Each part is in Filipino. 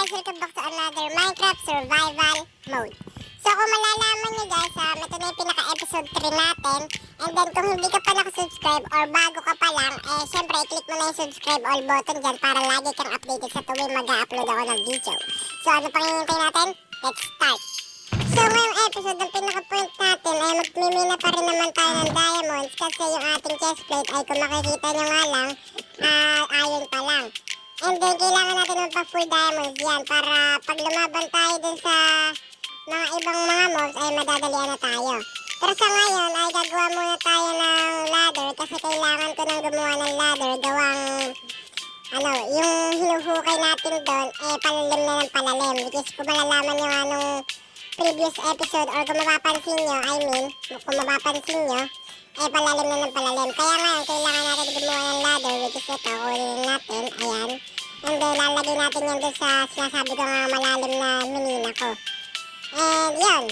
guys, welcome back to another Minecraft Survival Mode. So kung malalaman nyo guys, ito na yung pinaka-episode 3 natin. And then kung hindi ka pa nakasubscribe or bago ka pa lang, syempre i-click mo na yung subscribe all button dyan para lagi kang updated sa tuwing mag-upload ako ng video. So ano pang hinihintay natin? Let's start! So ngayong episode, ang pinaka-point natin ay magmimina pa rin naman tayo ng diamonds kasi yung ating chestplate ay kung makikita nyo nga lang, iron pa lang. And then kailangan natin ng pa-full diamonds yan para pag lumaban tayo dun sa mga ibang mga mobs ay madadalian na tayo. Pero sa ngayon ay gagawa muna tayo ng ladder kasi kailangan ko nang gumawa ng ladder gawang yung hinuhukay natin doon palalim na ng palalim, which is kung malalaman nyo anong previous episode or kung mapapansin nyo, palalim na ng palalim. Kaya ngayon, kailangan natin gumawa ng ladder, which is ito, kunin natin, ayan. And then, lalagay natin yan doon sa sinasabi ko nga malalim na minina ko. And yun.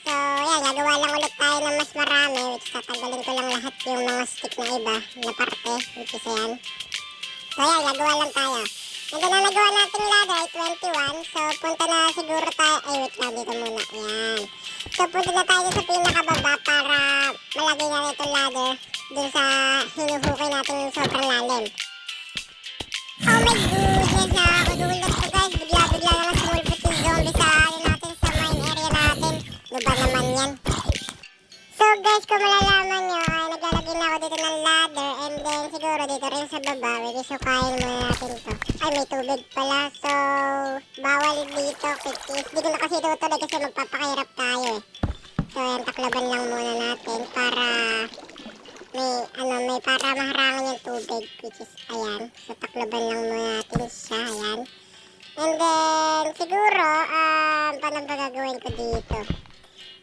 So, yan, gagawa lang ulit tayo ng mas marami, which is tatanggalin ko lang lahat yung mga stick na iba, na parte, which is ayan. So, yan, gagawa lang tayo. And then, ang nagawa natin ladder ay 21. So, punta na siguro tayo. Wait lang, dito muna. Ayan. So, punta na tayo sa pinakababa para malagay na itong ladder dun sa hinuhukay natin yung sobrang lalim. Oh my goodness, nakakadulot ko guys. Bigla-bigla naman sumulpot yung zombie sa natin sa mine area natin. Ano ba naman yan? So guys, kung malalaman nyo, naglalagay na ako dito ng ladder and then siguro dito rin sa baba, which is sukayin muna natin to. Ay, may tubig pala. So, bawal dito, kikis. Di ko na kasi tutuloy kasi magpapakahirap tayo eh. So, yan, taklaban lang muna natin para may para maharangan yung tubig, which is, ayan. So, taklaban lang muna natin siya, ayan. And then, siguro, paano ba gagawin ko dito?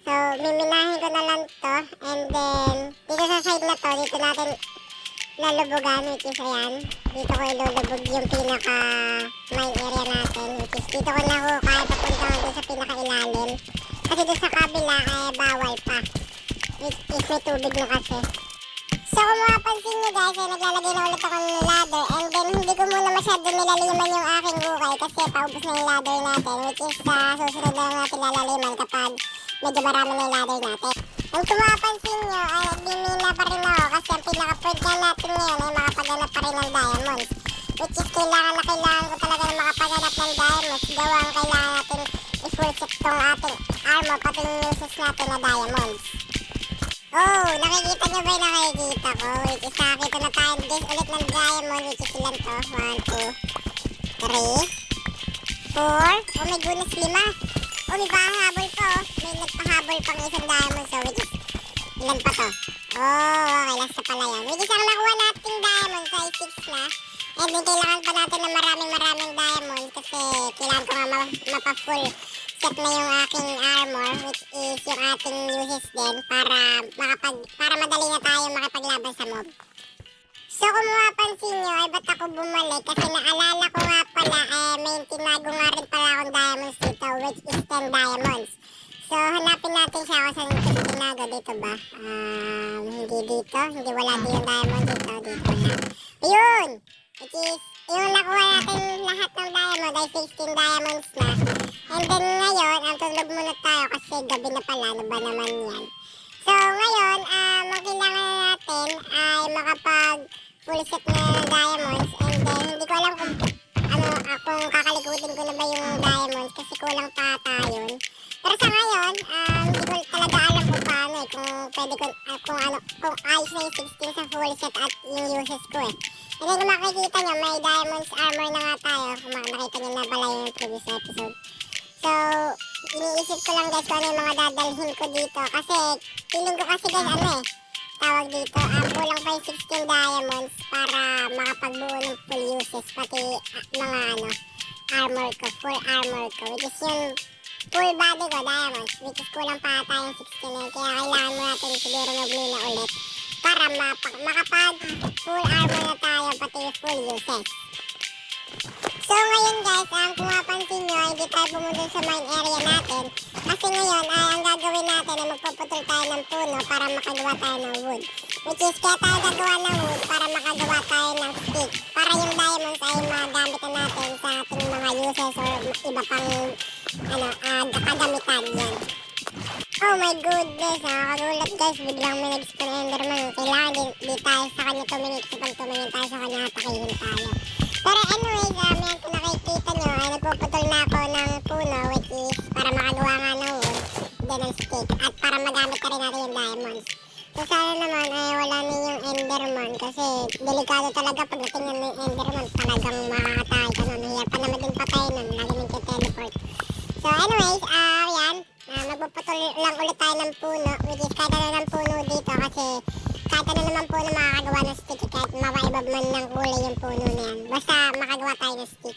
So, miminahin ko na lang to. And then, dito sa side na to, dito natin lalubugan, which is ayan. Dito ko ilulubog yung pinaka-mine area natin, which is dito ko nahukay papunta ko sa pinaka-ilalim. Kasi doon sa kabila ay bawal pa. Which is may tubig na kasi. So, kung mapapansin nyo guys, ay naglalagay na ulit ako ng ladder. And then, hindi ko muna masyado nilaliman yung aking hukay kasi paubos na yung ladder natin. Which is susunod na lang natin lalaliman kapag medyo marami na yung ladder natin. And kung mapapansin nyo, ay nagmimina pa rin ako kasi ang pinaka-point nga natin ngayon ay makapaganap pa rin ng diamonds. Which is kailangan ko talaga na makapaganap ng diamonds. Gawang kailangan natin i-full set tong ating armor pati yung uses natin na diamonds. Oh, nakikita nyo ba yung nakikita ko? Which is nakakita na tayo guys ulit ng diamond, which is ilan to? 1, 2, 3, 4. Oh my goodness, 5. Oh, may pahabol pa oh. May nagpahabol pang isang diamond. So, which is, ilan pa to? Oh, okay, last na pala yan. Which is, ang nakuha nating diamond ay 6 na. And then, kailangan pa natin ng maraming diamond kasi kailangan ko nga mapa-full set na yung aking armor, which is yung ating uses din para madali na tayo makipaglaban sa mob. So kung mapapansin nyo ay ba't ako bumalik kasi naalala ko nga pala may tinago nga rin pala akong diamonds dito, which is 10 diamonds. So hanapin natin siya kung saan ito tinago, dito ba? Hindi dito, hindi wala din yung diamond dito wala. Ayun! Which is yung nakuha natin lahat ng diamond ay 16 diamonds na. And then ngayon, ang tulog muna tayo kasi gabi na pala, ano ba naman yan? So ngayon, ang kailangan natin ay makapag full set na diamonds. And then hindi ko alam kung kakalikutin ko na ba yung diamonds kasi kulang pa tayo. Pero sa ngayon, hindi ko talaga alam kung paano kung pwede kung ayos na yung 16 sa full set at yung uses ko eh. And then kung makikita nyo, may diamonds armor na nga tayo. Kung makikita nyo na pala yung previous episode. So, iniisip ko lang guys kung ano yung mga dadalhin ko dito. Kasi, feeling ko kasi guys, tawag dito, kulang pa yung 16 diamonds para makapagbuo ng full uses. Pati mga armor ko, full armor ko. Which is yung full body ko, diamonds. Which is kulang pa tayong 16 na. Kaya kailangan mo natin siguro mag-mina ulit. Para makapag full armor na tayo, pati full uses. So ngayon guys, kung mapansin nyo, hindi tayo pumunta sa mine area natin. Kasi ngayon, ang gagawin natin ay magpuputol tayo ng puno para makagawa tayo ng wood. Which is, kaya tayo gagawa ng wood para makagawa tayo ng stick. Para yung diamonds ay magamit na natin sa ating mga mga uses or iba pang kagamitan yan. Oh my goodness, nakakagulat guys, biglang may nag-spawn Enderman. Kailangan di tayo sa kanya tumingin kasi pag tumingin tayo sa kanya, atakihin tayo. Pero anyways, yan kung nakikita nyo, ay nagpuputol na ako ng puno, which is para makagawa nga ng wood, then ng stick, at para magamit na rin natin yung diamonds. So sana naman ay wala na yung Enderman kasi delikado talaga pagdating ng Enderman, talagang makakatay ka nun. Mahirap pa naman din patay nun, lagi nagka-teleport. So anyways, yan, magpuputol lang ulit tayo ng puno, which is kahit ano ng puno dito kasi kahit ano naman puno makakagawa ng stick, kahit makaibab man ng kulay yung puno na yan. Basta makagawa tayo ng stick.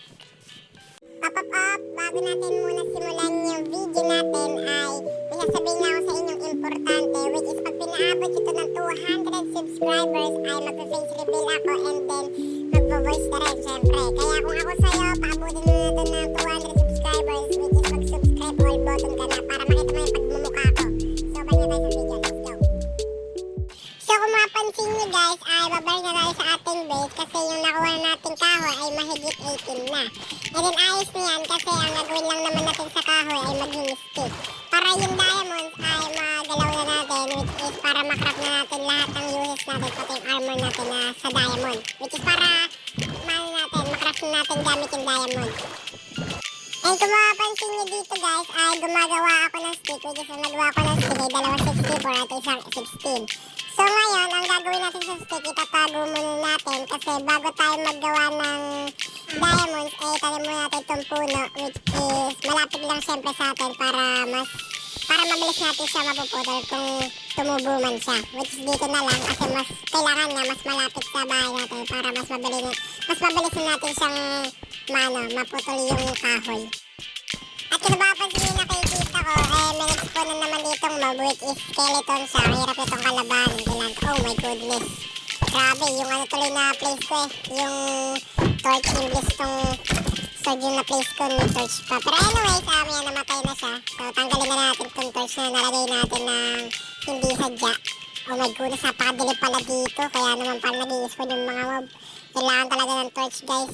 Up, bago natin muna simulan yung video natin ay may sasabihin na ako sa inyong importante, which is pag pinaabot ito ng 200 subscribers ay mag-face reveal ako and then mag-voice na rin syempre. Kaya kung ako sa'yo, paabutin mo na ito ng 200 subscribers, which is mag-subscribe all button ka na para makita mo yung pagmumukha ko. So balik na tayo sa video, let's go! So kung mapansin nyo guys, ay babalik na tayo sa ating base kasi yung nakuha nating kahoy ay mahigit 18 na. And then ayos na yan kasi ang gagawin lang naman natin sa kahoy ay maging stick. Para yung diamonds ay magalaw na natin, which is para makrap na natin lahat ng uses natin, pati yung armor natin na sa diamond. Which is para makrap na natin gamit yung diamond. And kung mapapansin nyo dito guys, ay gumagawa ako ng stick, which is ang nagawa ko ng stick ay dalawang 64 at isang 16. So ngayon, ang gagawin natin sa stick, itatago muna natin kasi bago tayo maggawa ng diamonds, tanim muna natin itong puno, which is malapit lang syempre sa atin para mabilis natin siya mapuputol kung tumubo man siya. Which is dito na lang kasi mas kailangan niya mas malapit sa bahay natin para mas mabilis natin siyang maputol yung kahoy. At kung napapansin nyo nakikita ko, may nag-spawn na naman ditong mob, which is skeleton siya. Hirap itong kalabanin. Oh my goodness. Grabe, yung tuloy na place ko yung torch English tong sword yung na place ko ng torch pa. Pero anyways, yan namatay na siya. So tanggalin na natin itong torch na nalagay natin ng hindi sadya. Oh my goodness, napakadilim pala dito. Kaya naman pala nag-i-spawn yung mga mob. Kailangan talaga ng torch guys.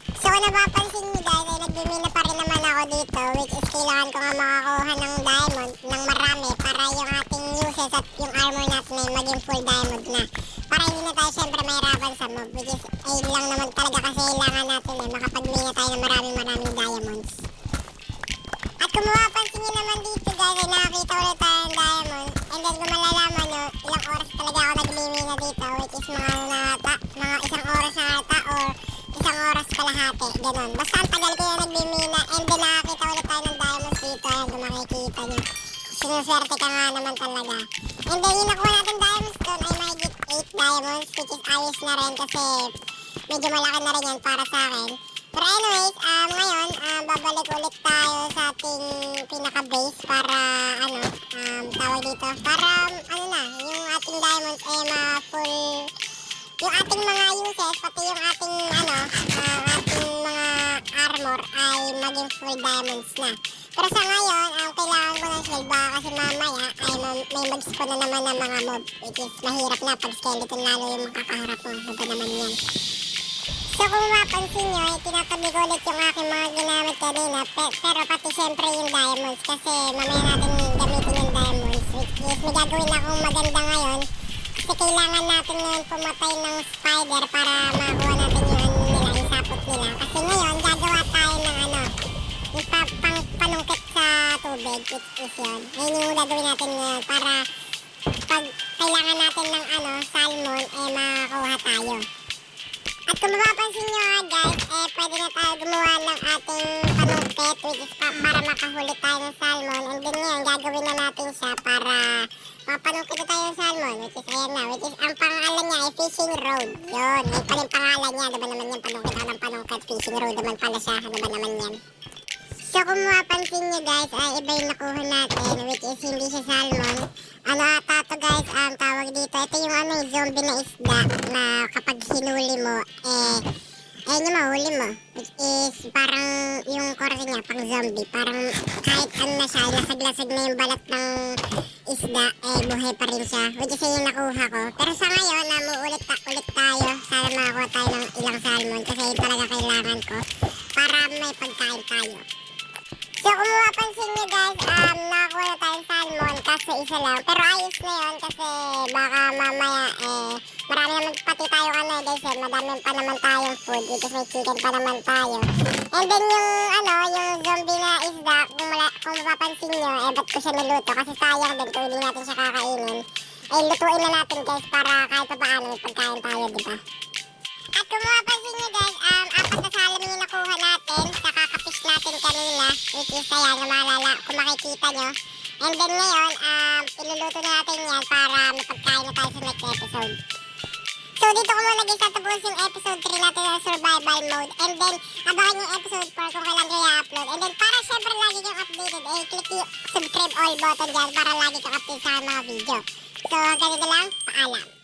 So kung napapansin nyo guys, ay nagbimina pa rin naman ako dito, which is kailangan ko nga makakuha ng diamond ng marami para yung ating uses at yung armor natin ay maging full diamond na. Para hindi na tayo syempre mahirapan sa mob, which is ay lang naman talaga kasi kailangan natin makapagmina tayo ng maraming diamonds. At kung mapapansin nyo naman dito guys, ay nakakita ulit tayo ng diamond. And then kung malalaman nyo, ilang oras talaga ako nagmimina dito, which is mga isang oras na ata or isang oras kalahati, ganun. Basta ang tagal ko yung nagbimina and then nakakita ulit tayo ng diamonds dito. Ayan, kung makikita nyo. Sinuswerte ka nga naman talaga. And then yung nakuha natin diamonds doon ay mahigit 8 diamonds, which is ayos na rin kasi medyo malaki na rin yan para sa akin. Pero anyways, ngayon, babalik ulit tayo sa ating pinaka-base para, tawag dito, para, yung ating diamonds ay ma-full, yung ating mga uses, pati yung ating, ating mga armor ay maging full diamonds na. Pero sa ngayon, kailangan ko ng shield baka kasi mamaya ay may mag-spawn na naman ng mga mob, which is mahirap na pag skeleton lalo yung makakaharap mo. Diba naman yan? So kung mapansin nyo, tinatabi ko ulit yung aking mga ginamit kanina, pero pati syempre yung diamonds kasi mamaya natin gamitin yung diamonds, which is may gagawin akong maganda ngayon kasi kailangan natin ngayon pumatay ng spider para makuha natin yung isapot nila. Kasi ngayon gagawa tayo ng yung panungkit sa tubig, which is yun. Ngayon yung gagawin natin ngayon para pag kailangan natin ng salmon, makakuha tayo. At kung mapapansin nyo guys, pwede na tayo gumawa ng ating panungkit, which is para makahuli tayo ng salmon. And then ngayon, gagawin na natin siya para mapanungkit na tayo ng salmon, which is ayan na, which is ang pangalan niya ay fishing rod. Yun, yun pala yung pangalan niya, diba naman yan, panungkit ako ng panungkit, fishing rod naman pala siya, diba naman yan. So kung mapapansin nyo guys, iba yung nakuha natin, which is hindi siya salmon. Ata to guys, ang tawag dito, ito yung zombie na isda na kapag hinuli mo, ayun yung mahuli mo, which is parang yung korte niya, pang zombie, parang kahit na siya, lasag-lasag na yung balat ng isda, buhay pa rin siya, which is yung nakuha ko. Pero sa ngayon, ulit tayo, sana makakuha tayo ng ilang salmon, kasi yun talaga kailangan ko, para para may pagkain tayo. So kung mapapansin nyo guys, nakakuha na tayong salmon kaso isa lang. Pero ayos na yun kasi baka mamaya marami naman pati tayong guys madami pa naman tayong food because may chicken pa naman tayo. And then yung zombie na isda, kung mapapansin nyo, ba't ko siya niluto kasi sayang din kung hindi natin siya kakainin. Lutuin na natin guys para kahit pa paano may pagkain tayo, diba? At kung mapapansin nyo guys, apat na salamin yung nakuha natin sa kakapish natin kanina, which is ayan, maalala kung makikita nyo. And then ngayon, iluluto na natin yan para may pagkain na tayo sa next episode. So dito ko muna guys tatapos yung episode 3 natin sa survival mode. And then, abangan yung episode 4 kung kailan kayo i-upload. And then, para syempre lagi kang updated, click yung subscribe all button dyan para lagi kang update sa mga video. So, ganito lang, paalam.